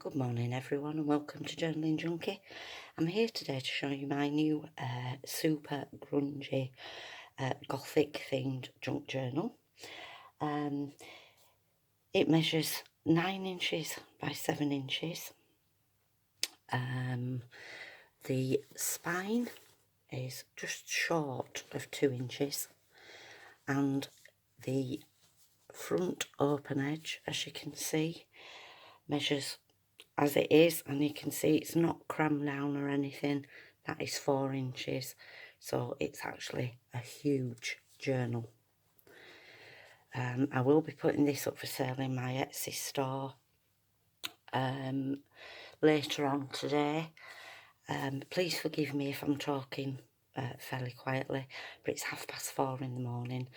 Good morning everyone and welcome to Journaling Junkie. I'm here today to show you my new super grungy Gothic themed junk journal. It measures 9 inches by 7 inches. The spine is just short of 2 inches and the front open edge, as you can see, measures as it is, and you can see it's not crammed down or anything. That is 4 inches, so it's actually a huge journal. I will be putting this up for sale in my Etsy store later on today. Please forgive me if I'm talking fairly quietly, but it's 4:30 in the morning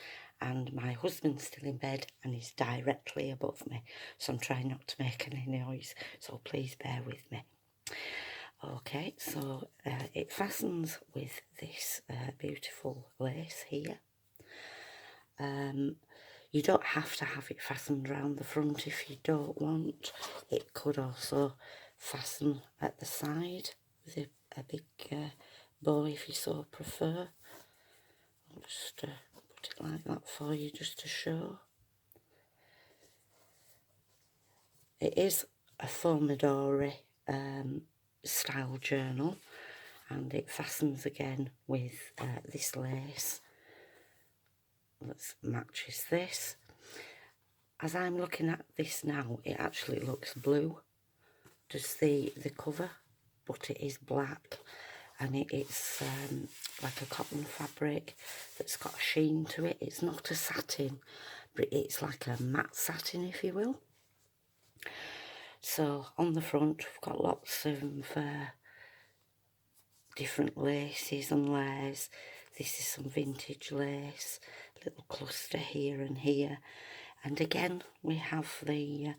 and my husband's still in bed and he's directly above me, so I'm trying not to make any noise, so please bear with me. Okay, so it fastens with this beautiful lace here. You don't have to have it fastened around the front if you don't want. It could also fasten at the side with a big bow if you so prefer. I'll just put it like that for you just to show. It is a Pomodori style journal, and it fastens again with this lace that matches this. As I'm looking at this now, it actually looks blue, just the cover, but it is black, and it's like a cotton fabric that's got a sheen to it. It's not a satin, but it's like a matte satin, if you will. So on the front we've got lots of different laces and layers. This is some vintage lace, little cluster here and here, and again we have the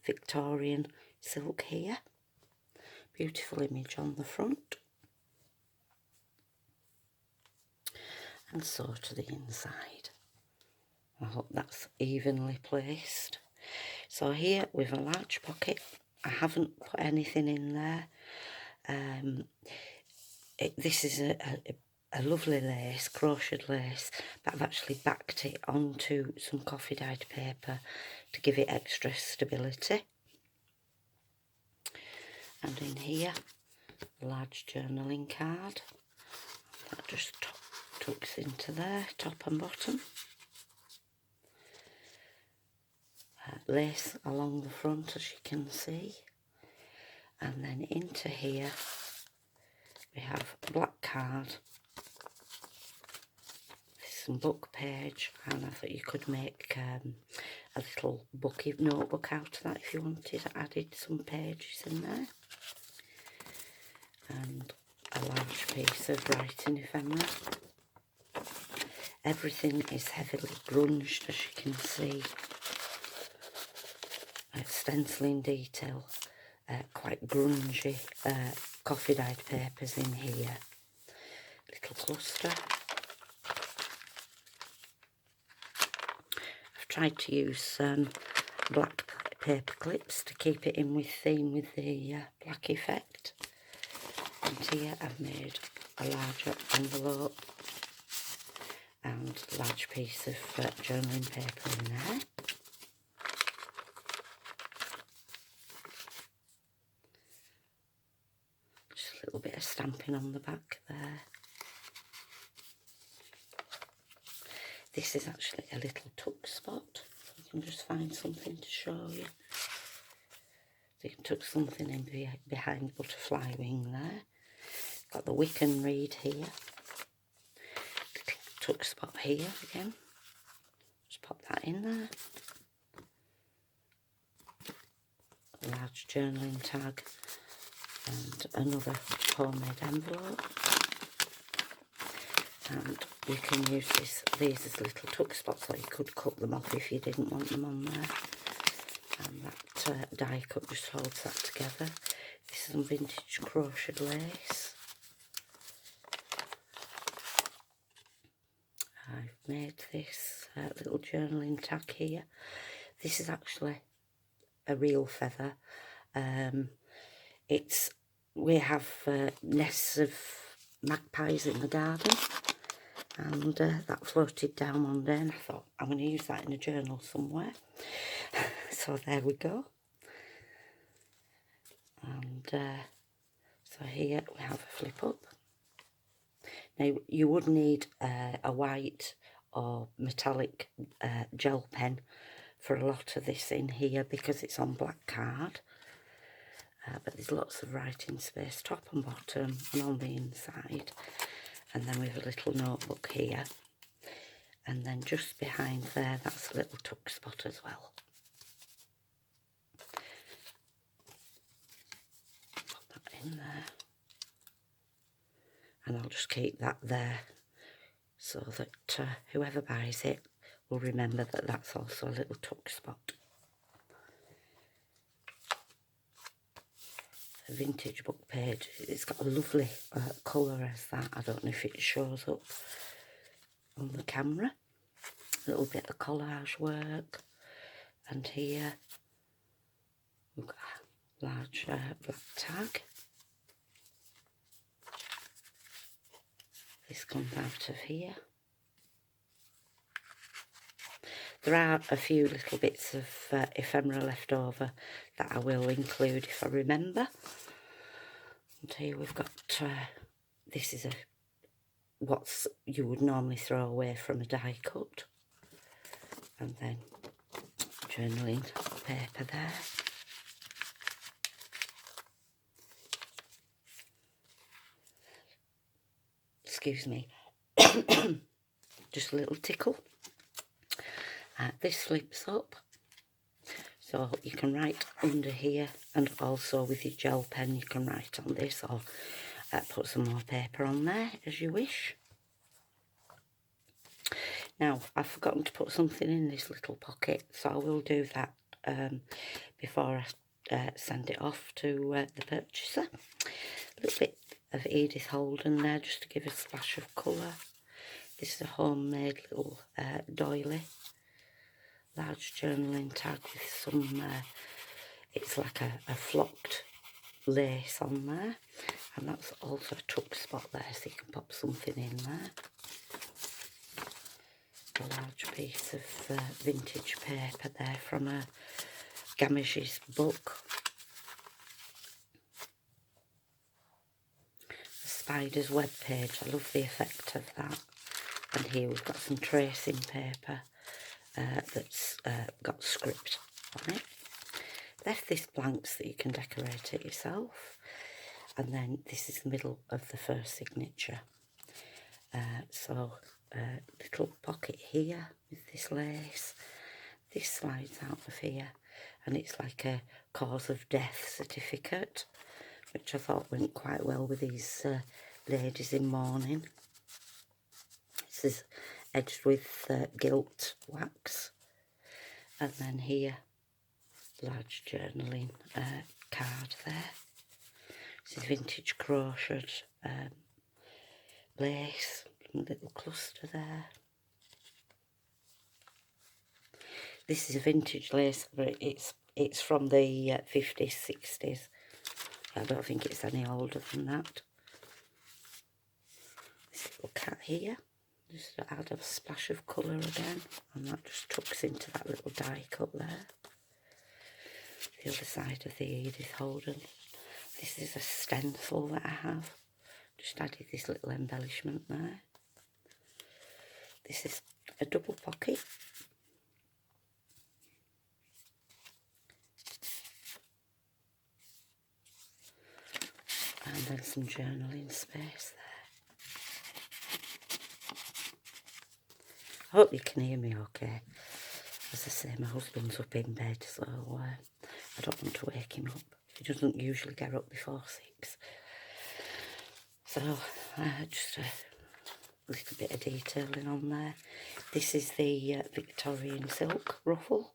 Victorian silk here. Beautiful image on the front, and so to the inside. I hope that's evenly placed. So here with a large pocket, I haven't put anything in there. This is a lovely lace, crocheted lace, but I've actually backed it onto some coffee dyed paper to give it extra stability. And in here, a large journaling card that just tucks into there, top and bottom. Lace along the front, as you can see, and then into here we have a black card, some book page, and I thought you could make a little notebook out of that if you wanted. I added some pages in there, and a large piece of writing ephemera. Everything is heavily grunged, as you can see. Stenciling detail, quite grungy coffee dyed papers in here. Little cluster. I've tried to use black paper clips to keep it in with theme with the black effect. And here I've made a larger envelope and a large piece of journaling paper in there. Just a little bit of stamping on the back there. This is actually a little tuck spot. You can just find something to show you. So you can tuck something in behind butterfly wing there. Got the Wiccan reed here. Little tuck spot here again. Just pop that in there. A large journaling tag and another homemade envelope. And you can use these as little tuck spots, or you could cut them off if you didn't want them on there. And that die cut just holds that together. This is some vintage crocheted lace. I've made this little journaling tag here. This is actually a real feather. We have nests of magpies in the garden, and that floated down one day, and I thought I'm going to use that in a journal somewhere. So there we go. And so here we have a flip up. Now you would need a white or metallic gel pen for a lot of this in here because it's on black card. But there's lots of writing space, top and bottom and on the inside. And then we have a little notebook here. And then just behind there, that's a little tuck spot as well. Put that in there. And I'll just keep that there so that whoever buys it will remember that that's also a little tuck spot. A vintage book page. It's got a lovely colour as that. I don't know if it shows up on the camera. A little bit of collage work. And here we've got a large black tag. This comes out of here. There are a few little bits of ephemera left over that I will include if I remember. And here we've got, this is what you would normally throw away from a die cut. And then journaling paper there. Excuse me. Just a little tickle. This flips up, so you can write under here, and also with your gel pen you can write on this, or put some more paper on there as you wish. Now I've forgotten to put something in this little pocket, so I will do that before I send it off to the purchaser. A little bit of Edith Holden there just to give a splash of colour. This is a homemade little doily. Large journaling tag with some, it's like a flocked lace on there, and that's also a tuck spot there, so you can pop something in there. A large piece of vintage paper there from a Gamish's book. The spider's web page, I love the effect of that. And here we've got some tracing paper. That's got script on it. Left this blank so that you can decorate it yourself. And then this is the middle of the first signature. So little pocket here with this lace. This slides out of here, and it's like a cause of death certificate, which I thought went quite well with these ladies in mourning. This is edged with gilt wax, and then here large journaling card there. This is vintage crocheted lace, little cluster there. This is a vintage lace, but it's from the 50s, 60s. I don't think it's any older than that. This little cat here. Just to add a splash of colour again, and that just tucks into that little die cut there. The other side of the Edith Holden. This is a stencil that I have. Just added this little embellishment there. This is a double pocket. And then some journaling space there. I hope you can hear me okay. As I say, my husband's up in bed, so I don't want to wake him up. He doesn't usually get up before 6. So just a little bit of detailing on there. This is the Victorian silk ruffle.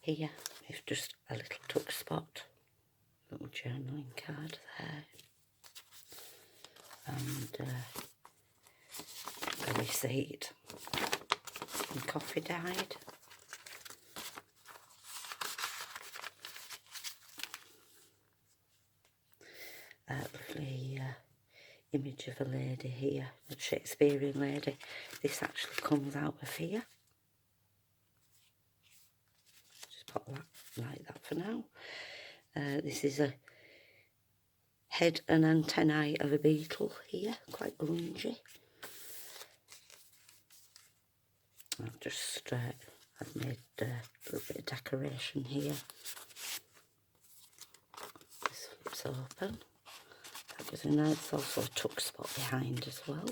Here is just a little tuck spot. Little journaling card there. And a receipt, and coffee dyed. lovely image of a lady here, a Shakespearean lady. This actually comes out of here. Just pop that like that for now. This is a head and antennae of a beetle here, quite grungy. I've made a little bit of decoration here. This flips open. That goes in there. There's also a tuck spot behind as well.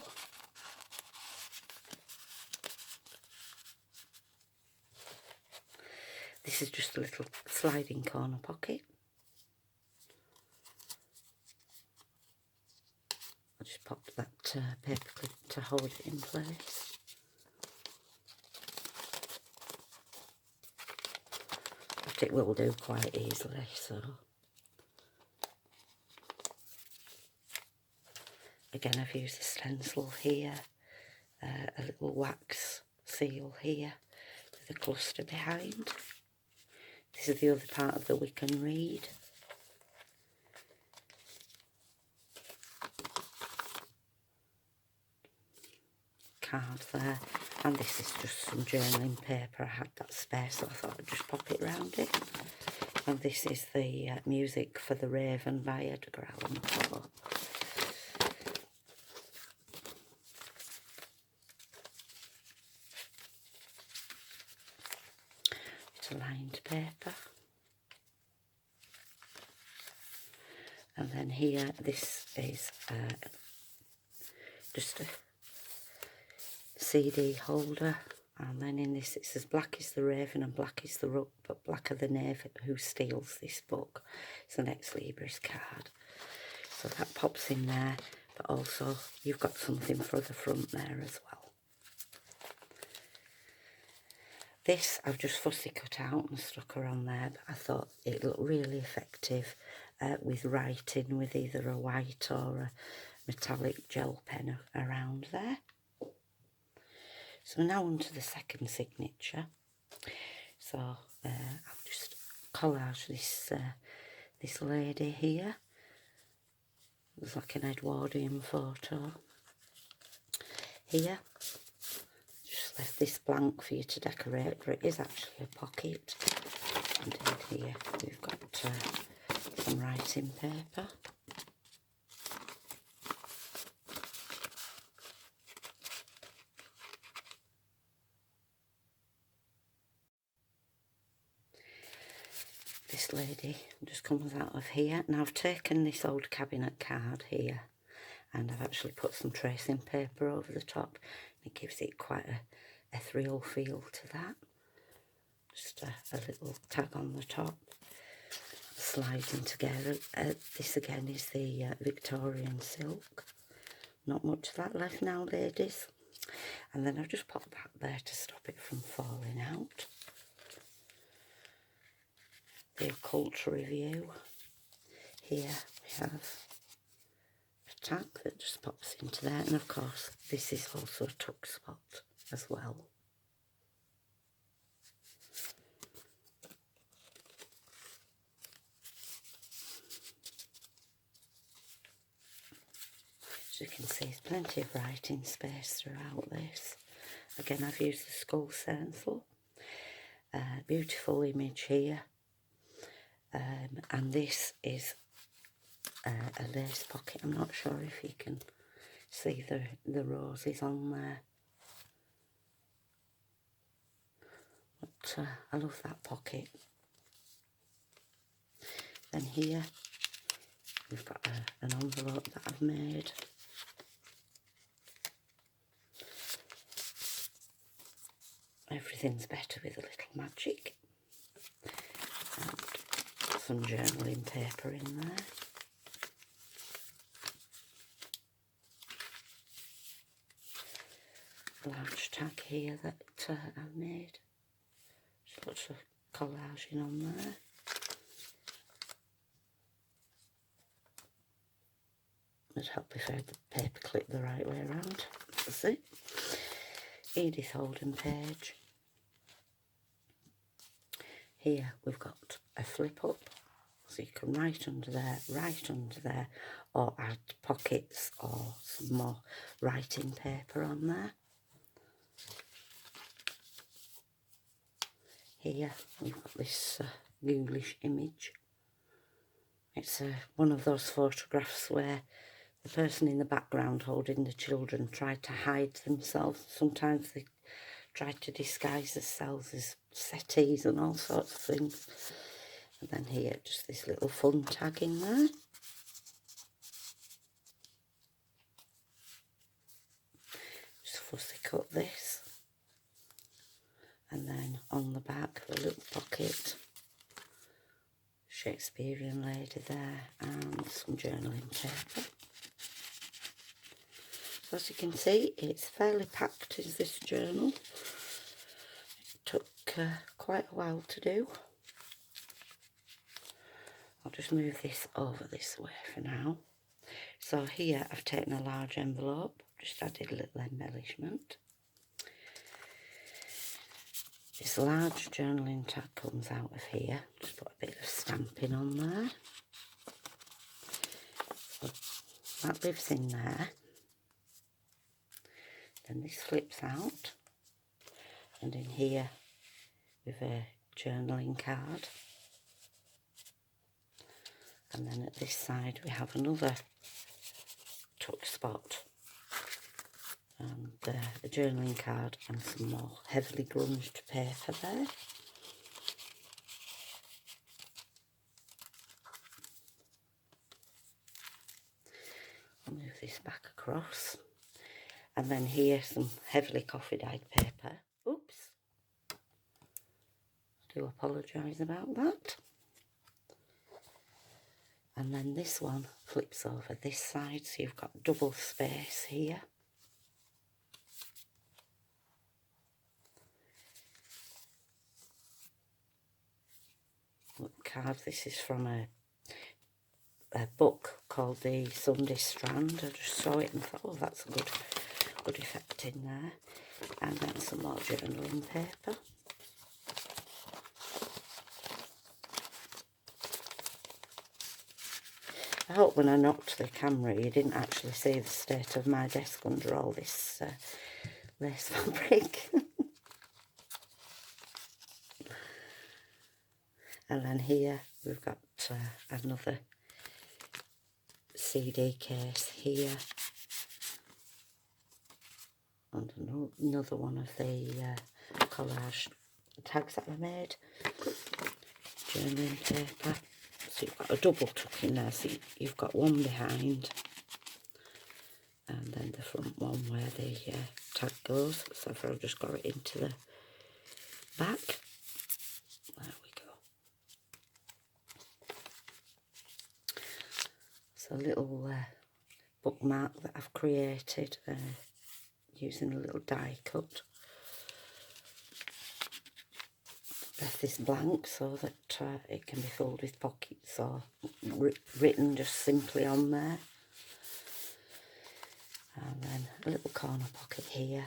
This is just a little sliding corner pocket. I'll just pop that paper clip to hold it in place. But it will do quite easily, so. Again, I've used a stencil here, a little wax seal here with a cluster behind. This is the other part of the We Can Read. Card there, and this is just some journaling paper. I had that spare, so I thought I'd just pop it round it. And this is the music for The Raven by Edgar Allan Poe. It's a lined paper. And then here, this is just a CD holder, and then in this it says black is the raven and black is the rook, but black are the knave who steals this book. It's an ex-libris card, so that pops in there, but also you've got something for the front there as well. This I've just fussy cut out and stuck her on there, but I thought it looked really effective with writing with either a white or a metallic gel pen around there. So now on to the second signature. So I've just collaged this lady here. It's like an Edwardian photo. Here, just left this blank for you to decorate, but it is actually a pocket. And in here we've got some writing paper. This lady just comes out of here. Now I've taken this old cabinet card here and I've actually put some tracing paper over the top. It gives it quite a thrill feel to that. Just a little tag on the top, sliding together. This again is the Victorian silk. Not much of that left now, ladies. And then I've just popped that there to stop it from falling out. The occult review. Here we have a tag that just pops into there, and of course this is also a tuck spot as well. As you can see, there's plenty of writing space throughout this. Again, I've used the skull stencil. Beautiful image here. And this is a lace pocket. I'm not sure if you can see the roses on there. But I love that pocket. Then here we've got an envelope that I've made. Everything's better with a little magic. And some journaling paper in there. A large tag here that I've made. Just lots of collaging on there. It'd help if I had the paper clip the right way around. That's it. Edith Holden page. Here we've got a flip up, So you can write under there, or add pockets or some more writing paper on there. Here we've got this ghoulish image. It's one of those photographs where the person in the background holding the children tried to hide themselves. Sometimes they tried to disguise themselves as settees and all sorts of things. And then here, just this little fun tag in there. Just fussy cut this. And then on the back, the little pocket, Shakespearean lady there, and some journaling paper. So as you can see, it's fairly packed, is this journal. It took quite a while to do. I'll just move this over this way for now. So here I've taken a large envelope, just added a little embellishment. This large journaling tag comes out of here. Just put a bit of stamping on there. So that lives in there. Then this flips out. And in here with a journaling card. And then at this side we have another tuck spot. And a journaling card and some more heavily grunged paper there. I'll move this back across. And then here some heavily coffee dyed paper. Oops. I do apologise about that. And then this one flips over this side, so you've got double space here. Look, card. This is from a book called The Sunday Strand. I just saw it and thought, oh, that's a good effect in there. And then some more journaling paper. I hope when I knocked the camera you didn't actually see the state of my desk under all this lace fabric. And then here we've got another CD case here. And another one of the collage tags that I made. Journaling paper. So you've got a double tuck in there, so you've got one behind and then the front one where the tag goes. So I've just got it into the back. There we go. So a little bookmark that I've created using a little die cut. Left this blank so that it can be filled with pockets or written just simply on there. And then a little corner pocket here.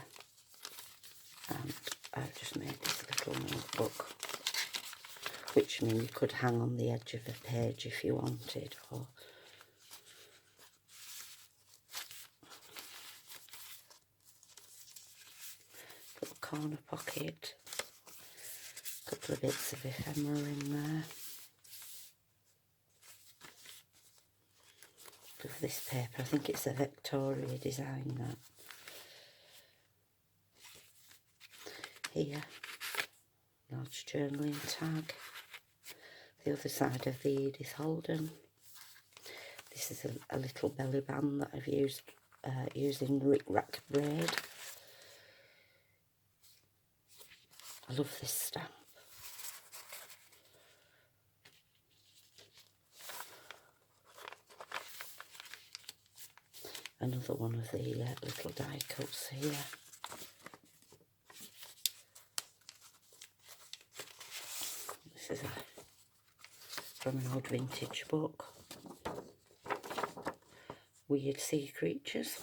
And I've just made this little notebook, which I mean you could hang on the edge of a page if you wanted, or little corner pocket. Couple of bits of ephemera in there. Of this paper, I think it's a Victoria design that. Here, large journaling tag. The other side of the Edith Holden. This is a little belly band that I've used using Rick Rack braid. I love this stamp. Another one of the little die cuts here. This is from an old vintage book. Weird Sea Creatures.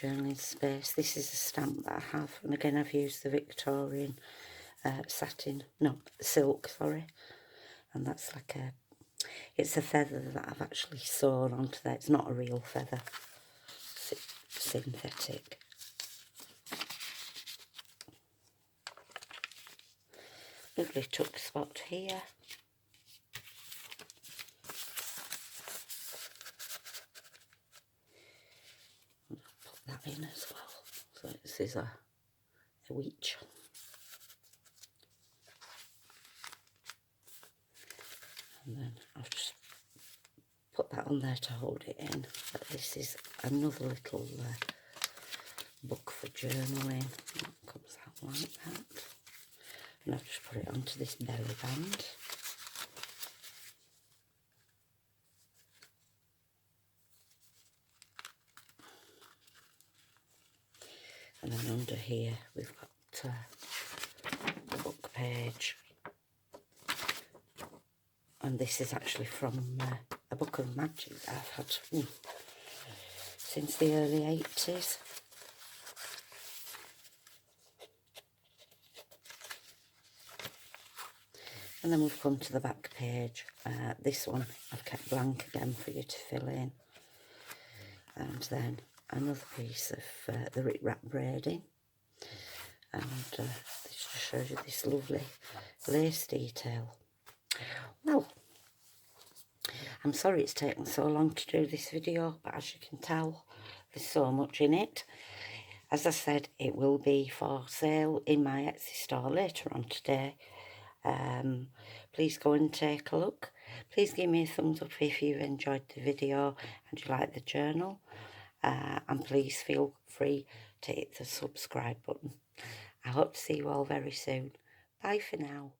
journaling space. This is a stamp that I have, and again I've used the Victorian silk, sorry. And that's like it's a feather that I've actually sewn onto there. It's not a real feather, synthetic. Lovely tuck spot here. Put that in as well. So this is a witch. And then I've just put that on there to hold it in. But this is another little book for journaling. It comes out like that. And I've just put it onto this belly band. And then under here we've got the book page. And this is actually from a book of magic that I've had since the early 80s. And then we've come to the back page. This one I've kept blank again for you to fill in. And then another piece of the Rip Wrap braiding. And this just shows you this lovely lace detail. Well, I'm sorry it's taken so long to do this video, but as you can tell, there's so much in it. As I said, it will be for sale in my Etsy store later on today. Please go and take a look. Please give me a thumbs up if you've enjoyed the video and you like the journal. And please feel free to hit the subscribe button. I hope to see you all very soon. Bye for now.